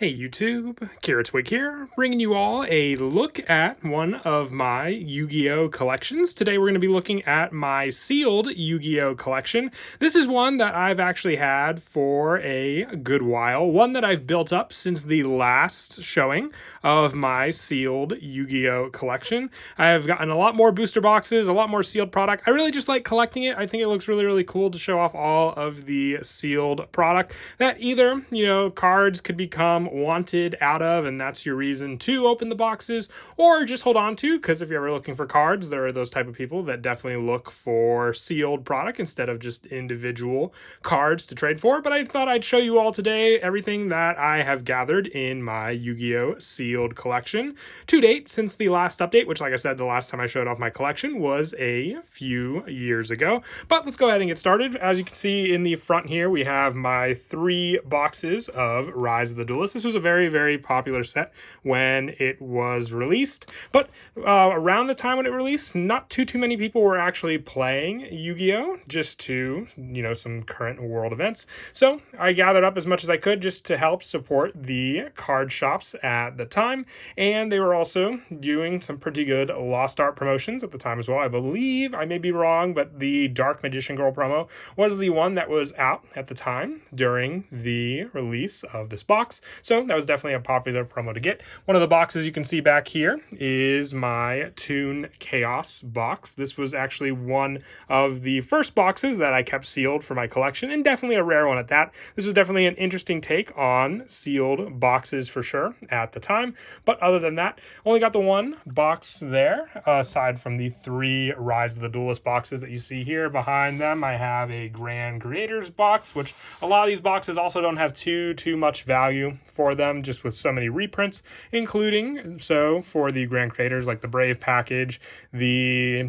Hey YouTube, Kira Twig here, bringing you all a look at one of my Yu-Gi-Oh collections. Today we're going to be looking at my sealed Yu-Gi-Oh collection. This is one that I've actually had for a good while, one that I've built up since the last showing of my sealed Yu-Gi-Oh collection. I've gotten a lot more booster boxes, a lot more sealed product. I really just like collecting it. I think it looks really cool to show off all of the sealed product that either, cards could become wanted out of, and that's your reason to open the boxes, or just hold on to, because if you're ever looking for cards, there are those type of people that definitely look for sealed product instead of just individual cards to trade for. But I thought I'd show you all today everything that I have gathered in my Yu-Gi-Oh sealed collection to date since the last update, which, like I said, the last time I showed off my collection was a few years ago. But let's go ahead and get started. As you can see in the front here, we have my 3 boxes of Rise of the Duelist. This was a very popular set when it was released, but around the time when it released, not too many people were actually playing Yu-Gi-Oh, just to, some current world events. So I gathered up as much as I could just to help support the card shops at the time, and they were also doing some pretty good Lost Art promotions at the time as well. I believe, I may be wrong, but the Dark Magician Girl promo was the one that was out at the time during the release of this box. So that was definitely a popular promo to get. One of the boxes you can see back here is my Toon Chaos box. This was actually one of the first boxes that I kept sealed for my collection, and definitely a rare one at that. This was definitely an interesting take on sealed boxes for sure at the time. But other than that, only got the one box there, aside from the 3 Rise of the Duelist boxes that you see here. Behind them, I have a Grand Creators box, which a lot of these boxes also don't have too much value for them, just with so many reprints, including, so for the Grand Creators, like the Brave package, the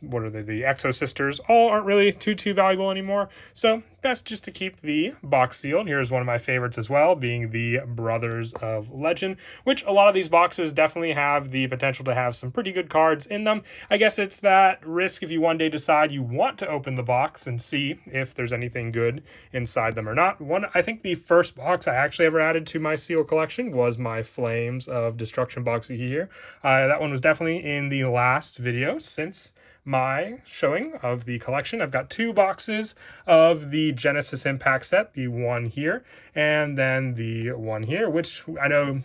the Exo Sisters, all aren't really too valuable anymore. So best just to keep the box sealed. Here's one of my favorites as well, being the Brothers of Legend, which a lot of these boxes definitely have the potential to have some pretty good cards in them. I guess it's that risk if you one day decide you want to open the box and see if there's anything good inside them or not. I think the first box I actually ever added to my seal collection was my Flames of Destruction box here. That one was definitely in the last video since my showing of the collection. I've got 2 boxes of the Genesis Impact set, the one here and then the one here, which I know,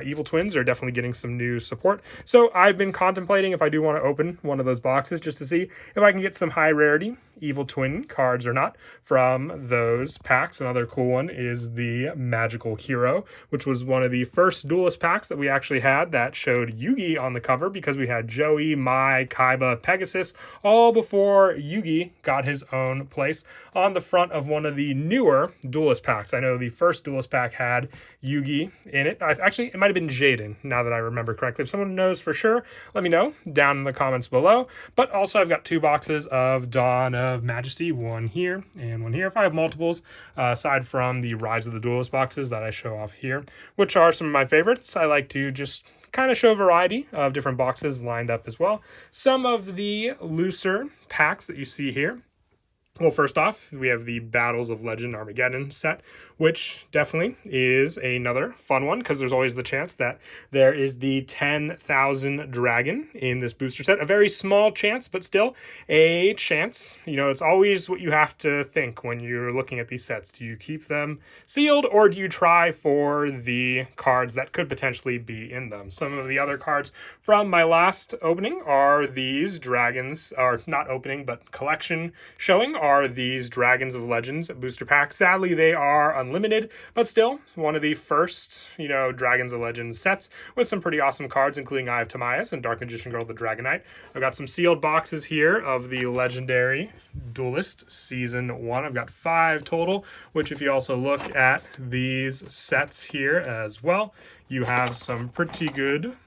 Evil Twins are definitely getting some new support. So I've been contemplating if I do want to open one of those boxes just to see if I can get some high rarity Evil Twin cards or not from those packs. Another cool one is the Magical Hero, which was one of the first Duelist packs that we actually had that showed Yugi on the cover, because we had Joey, Mai, Kaiba, Pegasus, all before Yugi got his own place on the front of one of the newer Duelist packs. I know the first Duelist pack had Yugi in it. Actually, it might have been Jaden, now that I remember correctly. If someone knows for sure, let me know down in the comments below. But also I've got 2 boxes of Dawn of Majesty, one here and one here. If I have multiples, aside from the Rise of the Duelist boxes that I show off here, which are some of my favorites. I like to just kind of show a variety of different boxes lined up as well. Some of the looser packs that you see here. Well, first off, we have the Battles of Legend Armageddon set, which definitely is another fun one, because there's always the chance that there is the 10,000 dragon in this booster set. A very small chance, but still a chance. It's always what you have to think when you're looking at these sets. Do you keep them sealed, or do you try for the cards that could potentially be in them? Some of the other cards from my last opening are these dragons, or not opening, but collection showing, are these Dragons of Legends booster packs. Sadly, they are unlimited, but still one of the first, Dragons of Legends sets with some pretty awesome cards, including Eye of Timaeus and Dark Magician Girl the Dragonite. I've got some sealed boxes here of the Legendary Duelist Season 1. I've got 5 total, which if you also look at these sets here as well, you have some pretty good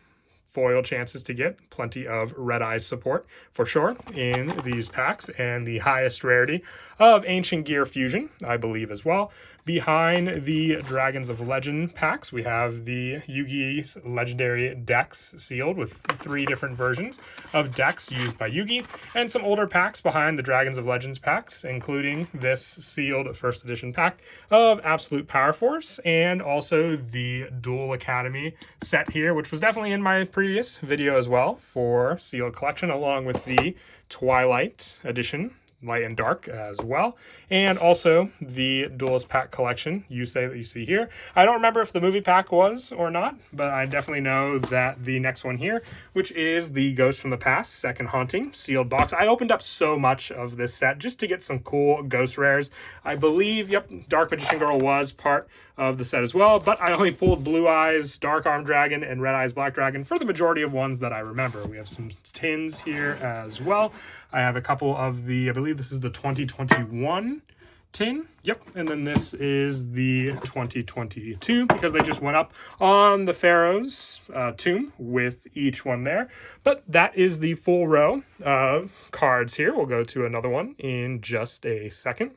foil chances to get. Plenty of Red Eyes support for sure in these packs, and the highest rarity of Ancient Gear Fusion, I believe, as well. Behind the Dragons of Legend packs, we have the Yugi's Legendary decks sealed with 3 different versions of decks used by Yugi, and some older packs behind the Dragons of Legends packs, including this sealed first edition pack of Absolute Power Force, and also the Duel Academy set here, which was definitely in my previous video as well for sealed collection, along with the Twilight edition, Light and Dark as well, and also the Duelist Pack collection Yusei that you see here. I don't remember if the movie pack was or not, but I definitely know that the next one here, which is the Ghost from the Past Second Haunting sealed box. I opened up so much of this set just to get some cool ghost rares. I believe, yep, Dark Magician Girl was part of the set as well, but I only pulled Blue Eyes, Dark Arm Dragon, and Red Eyes Black Dragon for the majority of ones that I remember. We have some tins here as well. I have a couple of the, I believe this is the 2021 tin. Yep, and then this is the 2022 because they just went up on the Pharaoh's tomb with each one there. But that is the full row of cards here. We'll go to another one in just a second.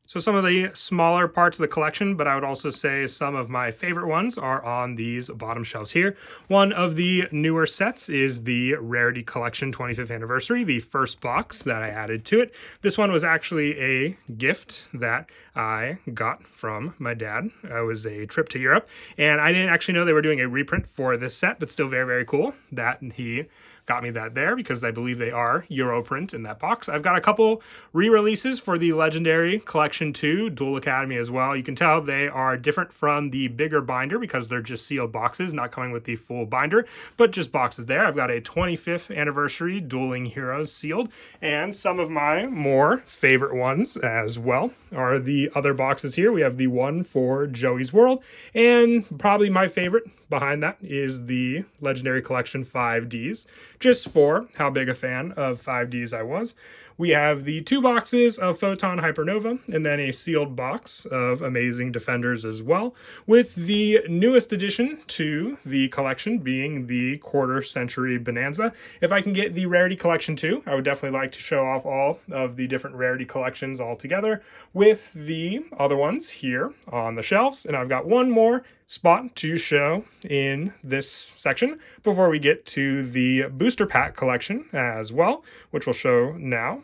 So some of the smaller parts of the collection, but I would also say some of my favorite ones are on these bottom shelves here. One of the newer sets is the Rarity Collection 25th Anniversary, the first box that I added to it. This one was actually a gift that I got from my dad. It was a trip to Europe, and I didn't actually know they were doing a reprint for this set, but still very, very cool that he got me that there because I believe they are Europrint in that box. I've got a couple re-releases for the Legendary Collection 2 Duel Academy as well. You can tell they are different from the bigger binder because they're just sealed boxes, not coming with the full binder, but just boxes there. I've got a 25th Anniversary Dueling Heroes sealed, and some of my more favorite ones as well are the other boxes here. We have the one for Joey's World, and probably my favorite behind that is the Legendary Collection 5Ds, just for how big a fan of 5Ds I was. We have the 2 boxes of Photon Hypernova, and then a sealed box of Amazing Defenders as well, with the newest addition to the collection being the Quarter Century Bonanza. If I can get the Rarity Collection 2, I would definitely like to show off all of the different Rarity collections all together with the other ones here on the shelves. And I've got one more spot to show in this section before we get to the booster pack collection as well, which we'll show now.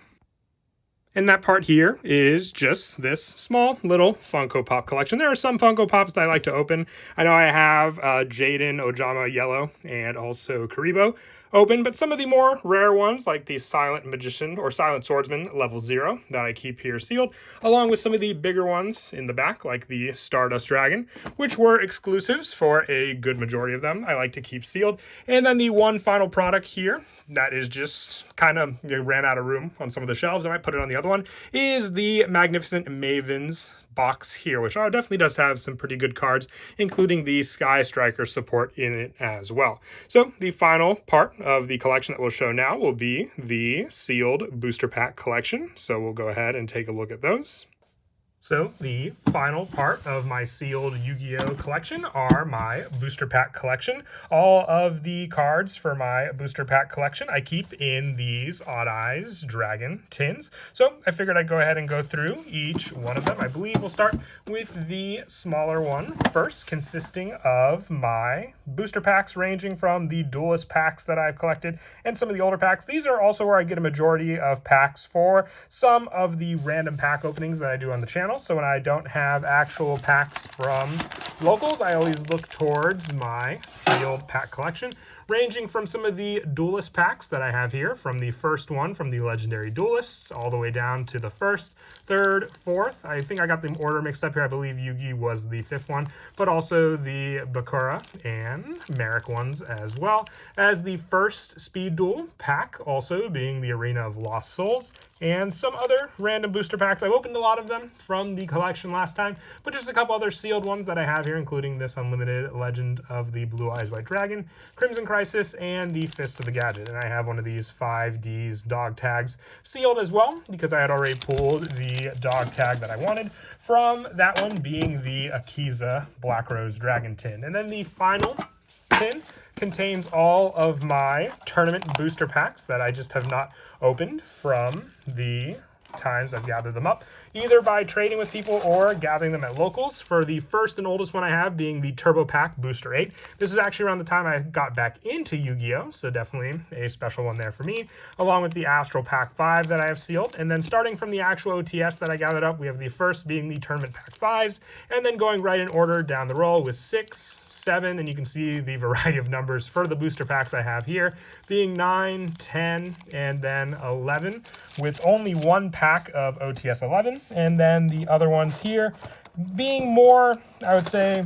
And that part here is just this small little Funko Pop collection. There are some Funko Pops that I like to open. I know I have Jaden, Ojama Yellow, and also Karibo open, but some of the more rare ones like the Silent Magician or Silent Swordsman level 0 that I keep here sealed, along with some of the bigger ones in the back like the Stardust Dragon, which were exclusives for a good majority of them. I like to keep sealed. And then the one final product here that is just kind of ran out of room on some of the shelves, I might put it on the other one, is the Magnificent Mavens box here, which definitely does have some pretty good cards, including the Sky Striker support in it as well. So the final part of the collection that we'll show now will be the sealed booster pack collection. So we'll go ahead and take a look at those. So the final part of my sealed Yu-Gi-Oh collection are my booster pack collection. All of the cards for my booster pack collection I keep in these Odd Eyes Dragon tins. So I figured I'd go ahead and go through each one of them. I believe we'll start with the smaller one first, consisting of my booster packs ranging from the Duelist packs that I've collected and some of the older packs. These are also where I get a majority of packs for some of the random pack openings that I do on the channel. So when I don't have actual packs from locals, I always look towards my sealed pack collection, ranging from some of the Duelist packs that I have here, from the first one from the Legendary Duelists all the way down to the first, third, fourth. I think I got the order mixed up here. I believe Yugi was the 5th one, but also the Bakura and Merrick ones as well as the first Speed Duel pack, also being the Arena of Lost Souls, and some other random booster packs. I've opened a lot of them from the collection last time, but just a couple other sealed ones that I have here, including this Unlimited Legend of the Blue Eyes White Dragon, Crimson Crisis, and the Fist of the Gadget. And I have one of these 5D's dog tags sealed as well, because I had already pulled the dog tag that I wanted from that one, being the Akiza Black Rose Dragon tin. And then the final pin contains all of my tournament booster packs that I just have not opened from the times I've gathered them up, either by trading with people or gathering them at locals. For the first and oldest one I have being the Turbo Pack Booster 8. This is actually around the time I got back into Yu-Gi-Oh! So definitely a special one there for me, along with the Astral Pack 5 that I have sealed. And then starting from the actual OTS that I gathered up, we have the first being the Tournament Pack 5s, and then going right in order down the roll with 6, 7, and you can see the variety of numbers for the booster packs I have here, being 9, 10, and then 11, with only one pack of OTS 11, and then the other ones here being more, I would say,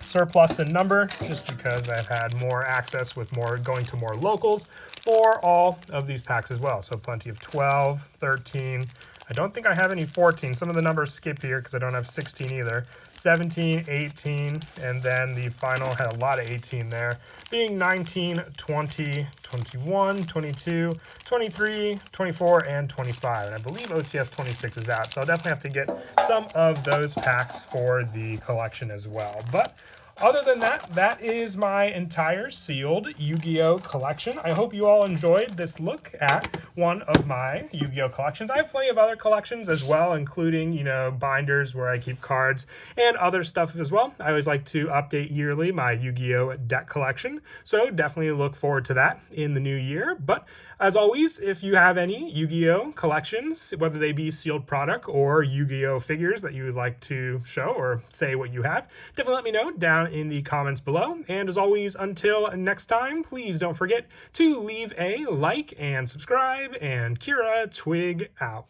surplus in number, just because I've had more access with more going to more locals for all of these packs as well. So plenty of 12, 13, I don't think I have any 14. Some of the numbers skipped here because I don't have 16 either. 17, 18, and then the final had a lot of 18 there, being 19, 20, 21, 22, 23, 24, and 25. And I believe OTS 26 is out, so I'll definitely have to get some of those packs for the collection as well. But other than that, that is my entire sealed Yu-Gi-Oh! Collection. I hope you all enjoyed this look at one of my Yu-Gi-Oh! Collections. I have plenty of other collections as well, including, you know, binders where I keep cards and other stuff as well. I always like to update yearly my Yu-Gi-Oh! Deck collection, so definitely look forward to that in the new year. But as always, if you have any Yu-Gi-Oh! Collections, whether they be sealed product or Yu-Gi-Oh! Figures that you would like to show or say what you have, definitely let me know down in the comments below. And as always, until next time, please don't forget to leave a like and subscribe, and Kira Twig out.